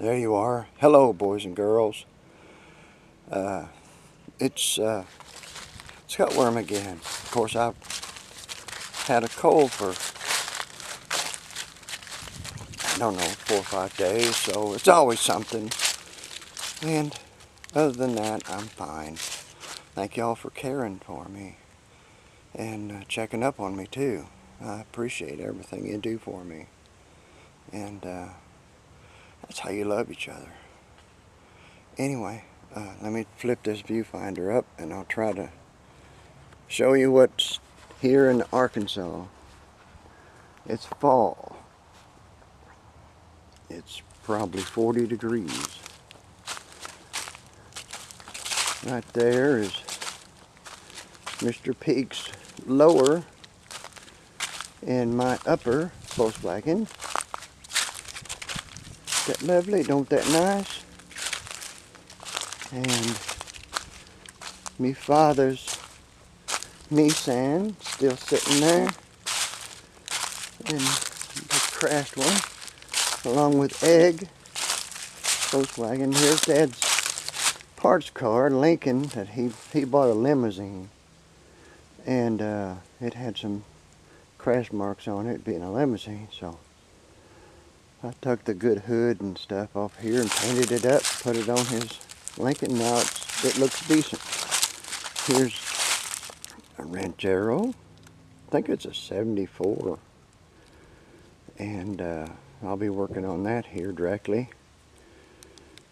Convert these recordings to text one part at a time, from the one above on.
There you are. Hello, boys and girls. Uh, it's Scott Worm again. Of course, I've had a cold for, I don't know, 4 or 5 days, so it's always something. And other than that, I'm fine. Thank y'all for caring for me and checking up on me, too. I appreciate everything you do for me. And that's how you love each other. Anyway, let me flip this viewfinder up and I'll try to show you what's here in Arkansas. It's fall. It's probably 40 degrees. Right there is Mr. Peak's lower and my upper Volkswagen. That lovely, don't that nice? And me father's Nissan still sitting there, and the crashed one, along with Egg Volkswagen. Here's Dad's parts car, Lincoln, that he bought a limousine, and it had some crash marks on it, being a limousine. So I took the good hood and stuff off here and painted it up, put it on his Lincoln. Now it looks decent. Here's a Ranchero. I think it's a 74. And I'll be working on that here directly.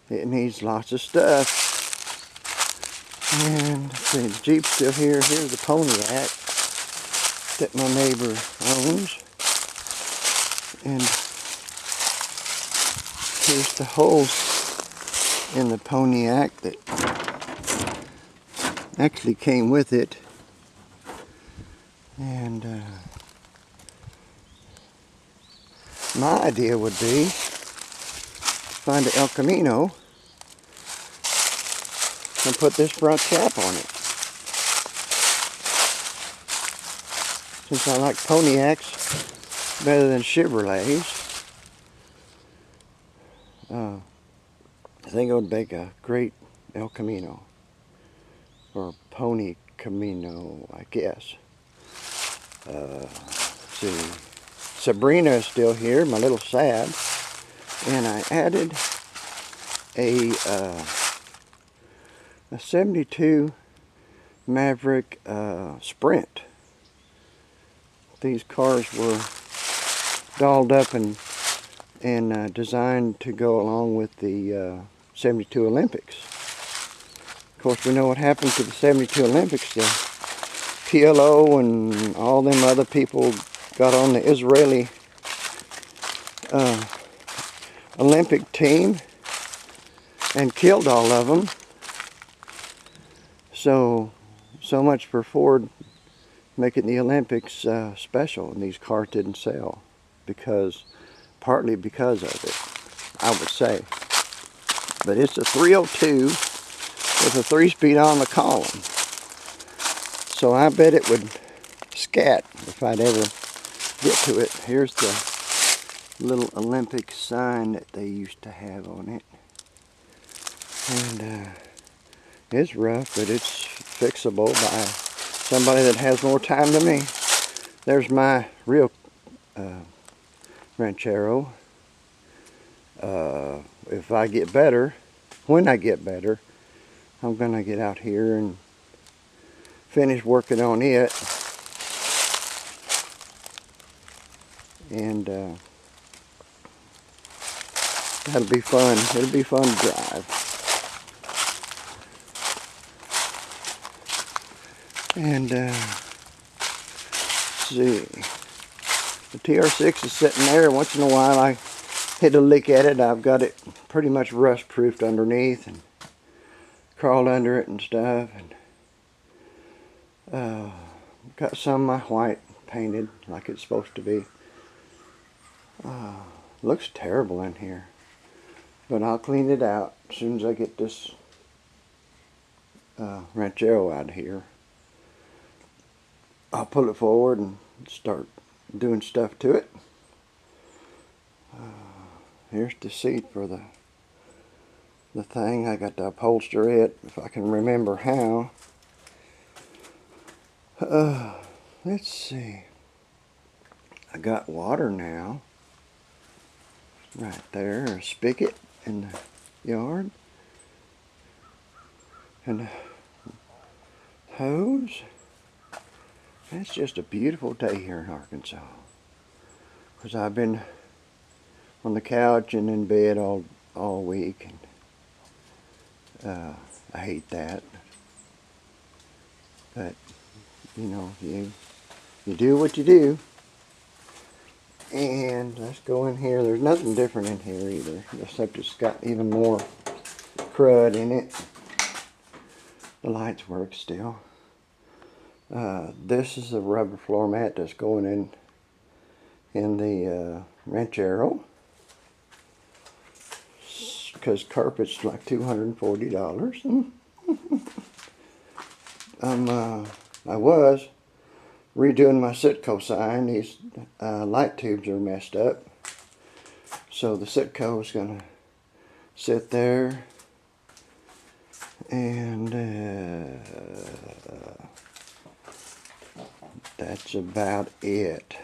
It needs lots of stuff. And let's see, the Jeep's still here. Here's the Pontiac that my neighbor owns. And here's the holes in the Pontiac that actually came with it. And my idea would be to find an El Camino and put this front cap on it. Since I like Pontiacs better than Chevrolets, I think it would make a great El Camino, or Pony Camino, I guess. Let's see, Sabrina is still here, my little Sad, and I added a 72 Maverick Sprint. These cars were dolled up and designed to go along with the 72 Olympics. Of course, we know what happened to the 72 Olympics. The PLO and all them other people got on the Israeli Olympic team and killed all of them. So much for Ford making the Olympics special, and these cars didn't sell partly because of it, I would say. But it's a 302 with a 3-speed on the column. So I bet it would scat if I'd ever get to it. Here's the little Olympic sign that they used to have on it. And it's rough, but it's fixable by somebody that has more time than me. There's my real Ranchero. If I get better, when I get better, I'm going to get out here and finish working on it. And that'll be fun. It'll be fun to drive. And let's see, the TR6 is sitting there. Once in a while I hit a lick at it. I've got it pretty much rust proofed underneath and crawled under it and stuff. And got some of my white painted like it's supposed to be. Looks terrible in here, but I'll clean it out as soon as I get this Ranchero out of here. I'll pull it forward and start doing stuff to it. Here's the seat for the the thing. I got to upholster it if I can remember how. Let's see. I got water now. Right there, a spigot in the yard. And a hose. It's just a beautiful day here in Arkansas. Because I've been on the couch and in bed all week. And, I hate that. But, you know, you do what you do. And let's go in here. There's nothing different in here either, except it's got even more crud in it. The lights work still. This is the rubber floor mat that's going in the ranchero. Because carpet's like $240. I was redoing my Citco sign. These light tubes are messed up. So the Citco is going to sit there. And that's about it.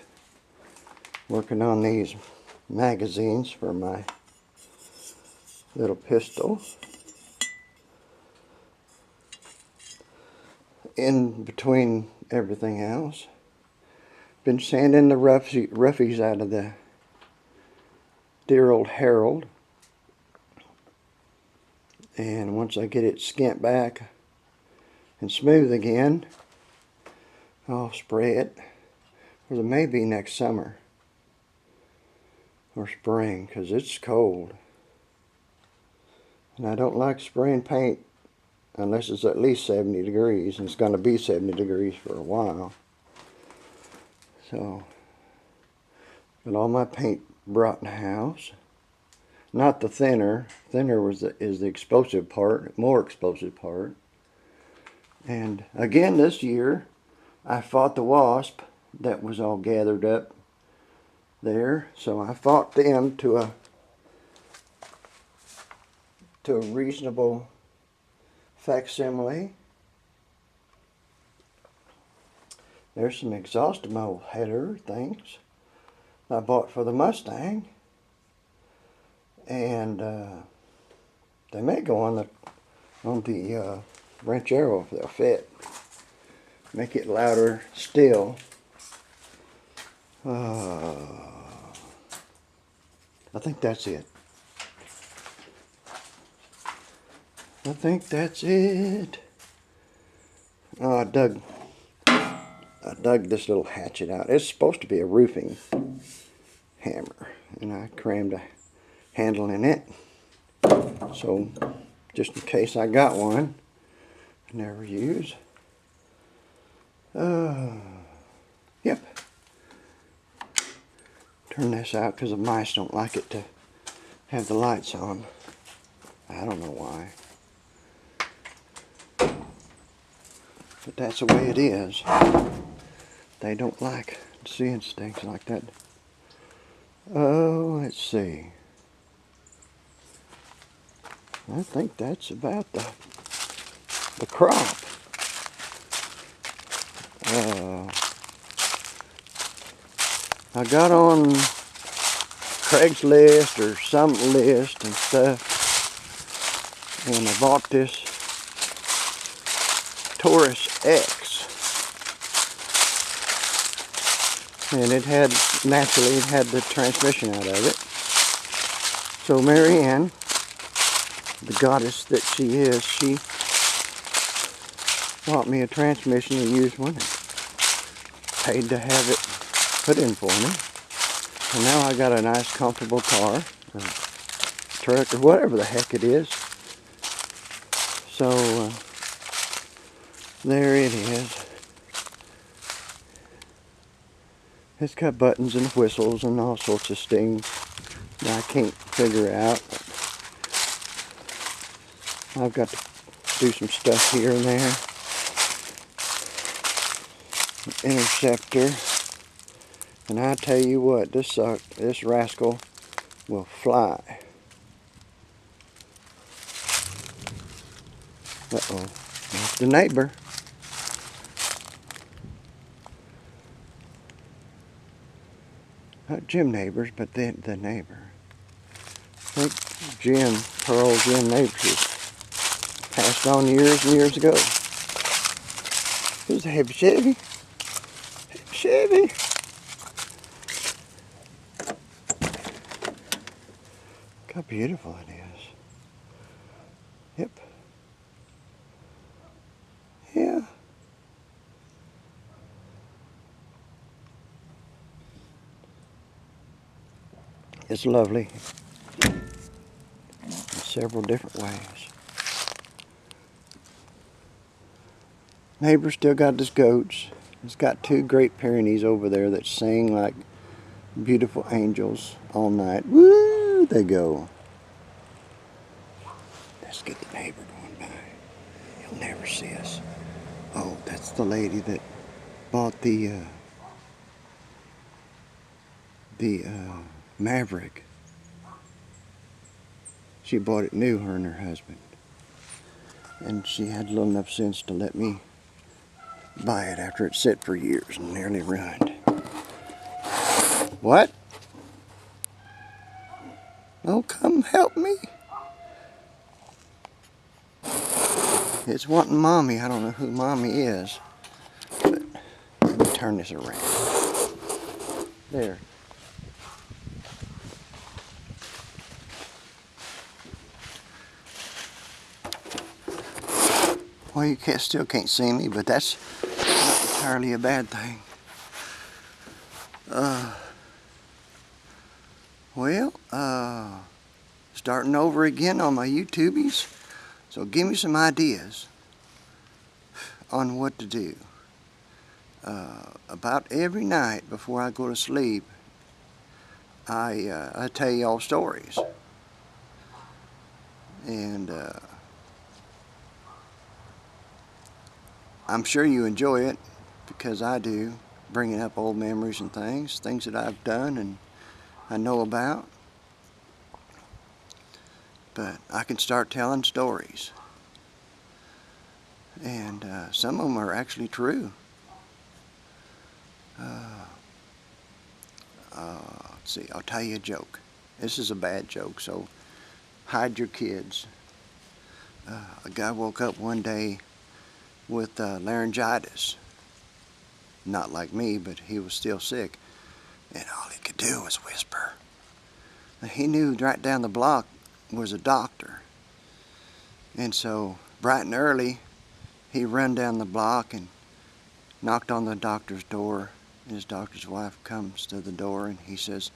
Working on these magazines for my little pistol. In between everything else. Been sanding the roughies out of the dear old Herald. And once I get it skint back and smooth again, I'll spray it. Or maybe next summer or spring, because it's cold. And I don't like spraying paint unless it's at least 70 degrees, and it's going to be 70 degrees for a while. So, got all my paint brought in the house. Not the thinner. Thinner is the explosive part, more explosive part. And again this year, I fought the wasp that was all gathered up there. So I fought them to a reasonable facsimile. There's some exhaust mold header things I bought for the Mustang. And they may go on the ranchero if they'll fit. Make it louder still. I think that's it. I think that's it. Oh, I dug this little hatchet out. It's supposed to be a roofing hammer, and I crammed a handle in it. So, just in case I got one, I never use. Yep. Turn this out because the mice don't like it to have the lights on. I don't know why. But that's the way it is. They don't like seeing things like that. Oh, let's see. I think that's about the crop. I got on Craigslist or some list and stuff, and I bought this Taurus X, and it had the transmission out of it. So Mary Ann, the goddess that she is, she bought me a transmission, a used one, and paid to have it put in for me. And now I got a nice comfortable car, or truck, or whatever the heck it is. So there it is. It's got buttons and whistles and all sorts of things that I can't figure out. I've got to do some stuff here and there. Interceptor. And I tell you what, this rascal will fly. Uh-oh. That's the neighbor. Not Jim Neighbors, but the neighbor. I think Jim, her old Jim Neighbors, passed on years and years ago. Here's a heavy Chevy. Chevy. Look how beautiful it is. Yep. Yeah. It's lovely in several different ways. Neighbor still got his goats. He's got 2 Great Pyrenees over there that sing like beautiful angels all night. Woo! They go. Let's get the neighbor going by. He'll never see us. Oh, that's the lady that bought the Maverick. She bought it new, her and her husband. And she had little enough sense to let me buy it after it sat for years and nearly ruined. What? Oh, come help me. It's wanting mommy. I don't know who mommy is. But let me turn this around. There. Well, you still can't see me, but that's not entirely a bad thing. Starting over again on my YouTubies. So give me some ideas on what to do. About every night before I go to sleep, I tell y'all stories. And I'm sure you enjoy it, because I do, bringing up old memories and things that I've done and I know about. But I can start telling stories. And some of them are actually true. Let's see, I'll tell you a joke. This is a bad joke, so hide your kids. A guy woke up one day with laryngitis. Not like me, but he was still sick. And all he could do was whisper. He knew right down the block was a doctor. And so, bright and early, he run down the block and knocked on the doctor's door. And his doctor's wife comes to the door and he says,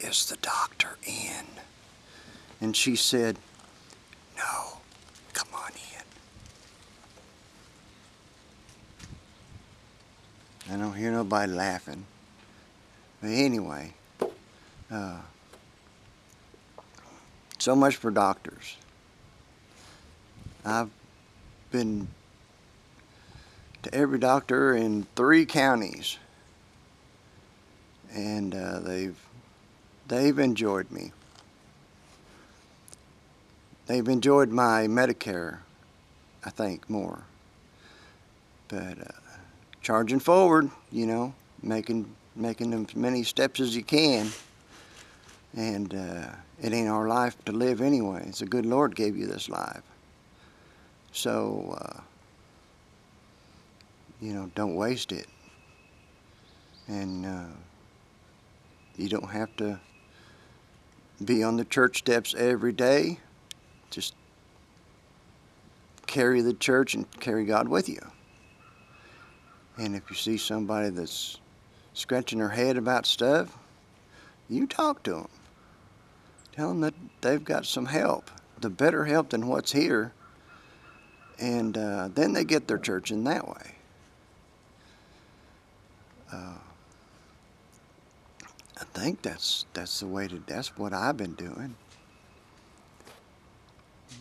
"Is the doctor in?" And she said, "No, come on in." I don't hear nobody laughing. But anyway, so much for doctors. I've been to every doctor in 3 counties, and they've enjoyed me. They've enjoyed my Medicare, I think, more. But charging forward, you know, making as many steps as you can. And it ain't our life to live anyway. It's the good Lord gave you this life. So, you know, don't waste it. And you don't have to be on the church steps every day. Just carry the church and carry God with you. And if you see somebody that's scratching their head about stuff, you talk to them. Tell them that they've got some help, the better help than what's here. And then they get their church in that way. I think that's the way to. That's what I've been doing.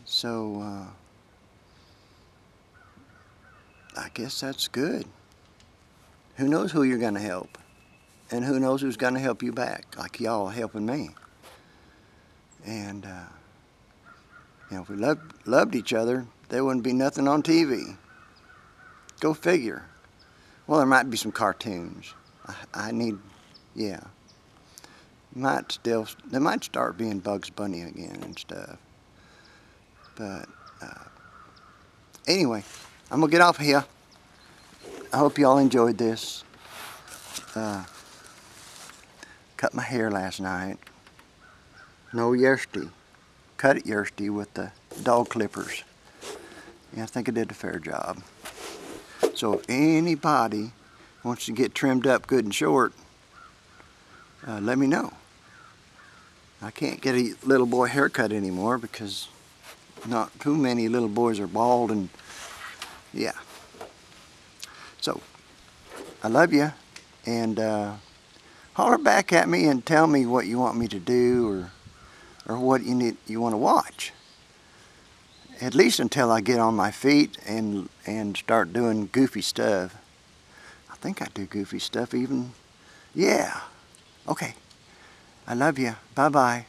So I guess that's good. Who knows who you're going to help, and who knows who's going to help you back, like y'all helping me. And You know, if we loved each other, there wouldn't be nothing on TV. Go figure. Well, there might be some cartoons. Yeah. There might start being Bugs Bunny again and stuff. But anyway, I'm gonna get off here. I hope y'all enjoyed this. Cut my hair last night. No yesterday. Cut it yesterday with the dog clippers. Yeah, I think I did a fair job. So if anybody wants to get trimmed up good and short, let me know. I can't get a little boy haircut anymore because not too many little boys are bald, and yeah. So I love you, and holler back at me and tell me what you want me to do, or what you want to watch. At least until I get on my feet and start doing goofy stuff. I think I do goofy stuff even. Yeah. Okay. I love you. Bye-bye.